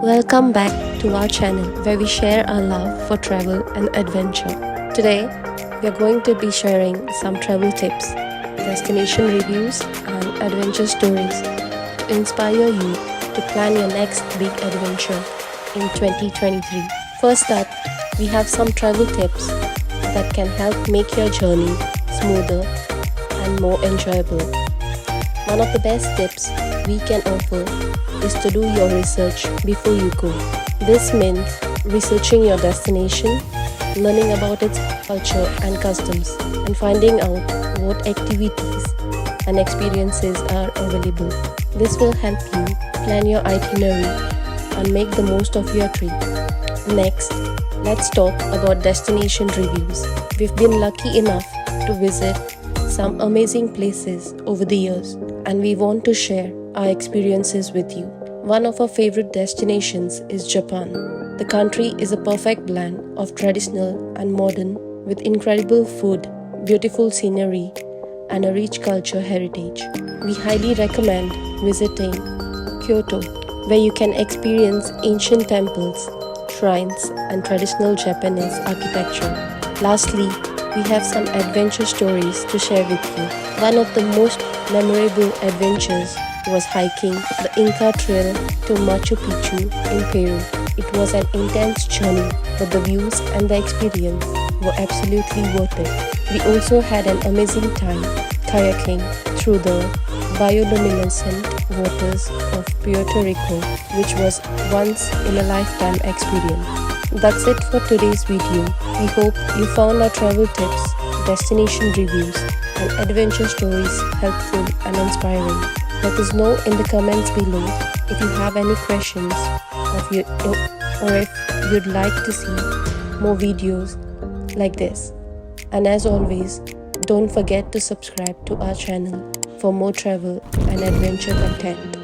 Welcome back to our channel where we share our love for travel and adventure. Today, we are going to be sharing some travel tips, destination reviews, and adventure stories to inspire you to plan your next big adventure in 2023. First up, we have some travel tips that can help make your journey smoother and more enjoyable. One of the best tips we can offer is to do your research before you go. This means researching your destination, learning about its culture and customs, and finding out what activities and experiences are available. This will help you plan your itinerary and make the most of your trip. Next, let's talk about destination reviews. We've been lucky enough to visit some amazing places over the years, and we want to share our experiences with you. One of our favorite destinations is Japan. The country is a perfect blend of traditional and modern, with incredible food, beautiful scenery, and a rich culture heritage. We highly recommend visiting Kyoto, where you can experience ancient temples, shrines, and traditional Japanese architecture. Lastly, we have some adventure stories to share with you. One of the most memorable adventures was hiking the Inca Trail to Machu Picchu in Peru. It was an intense journey, but the views and the experience were absolutely worth it. We also had an amazing time kayaking through the bioluminescent waters of Puerto Rico, which was once-in-a-lifetime experience. That's it for today's video. We hope you found our travel tips, destination reviews, and adventure stories helpful and inspiring. Let us know in the comments below if you have any questions or if you'd like to see more videos like this. And as always, don't forget to subscribe to our channel for more travel and adventure content.